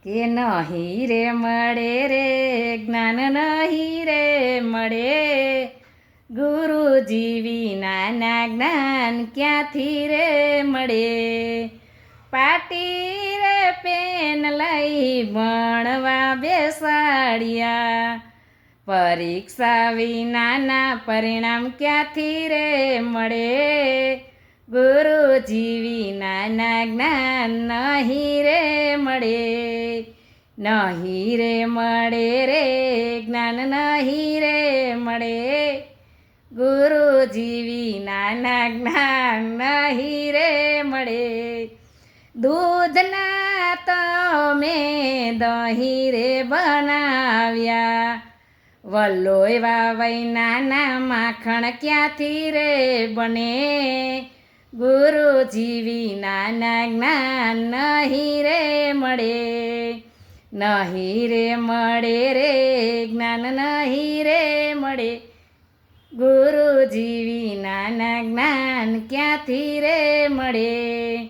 કે નહીં રે મળે રે જ્ઞાન નહીં રે મળે ગુરુજી વિનાના જ્ઞાન ક્યાંથી રે મળે પાટી રે પેન લઈ ભણવા બેસાડ્યા પરીક્ષા વિનાના પરિણામ ક્યાંથી રે મળે ગુરુજી વિનાના જ્ઞાન નહીં રે મળે નહીં રે મળે રે જ્ઞાન નહીં રે મળે ગુરુજી વિનાના જ્ઞાન નહીં રે મળે દૂધના તમે દહીં રે બનાવ્યા વલ્લોય વાવૈનાના માખણ ક્યાંથી રે બને ગુરુજી વિનાના જ્ઞાન નહીં રે મળે નહીં રે મળે રે જ્ઞાન નહીં રે મળે ગુરુજી વિનાના જ્ઞાન ક્યાંથી રે મળે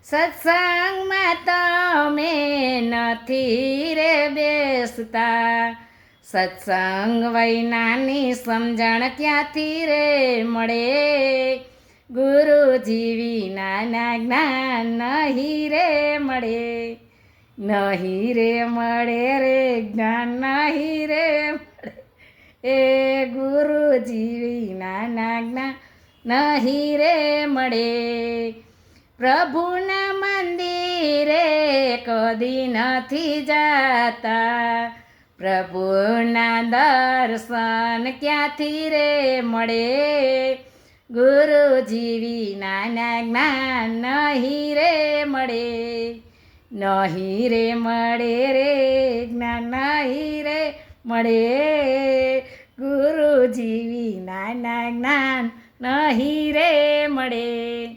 સત્સંગમાં તમે નથી રે બેસતા સત્સંગ વૈનાની સમજણ ક્યાંથી રે મળે ગુરુજી વિનાના જ્ઞાન નહીં રે મળે નહીં રે મળે રે જ્ઞાન નહીં રે મળે એ ગુરુજી વિનાના જ્ઞાન નહીં રે મળે પ્રભુના મંદિરે કદી નથી જાતા પ્રભુના દર્શન ક્યાંથી રે મળે ગુરુજી વિનાના જ્ઞાન નહીં રે મળે નહીં રે મળે રે જ્ઞાન નહીં રે મળે ગુરુજી વિનાના જ્ઞાન નહીં રે મળે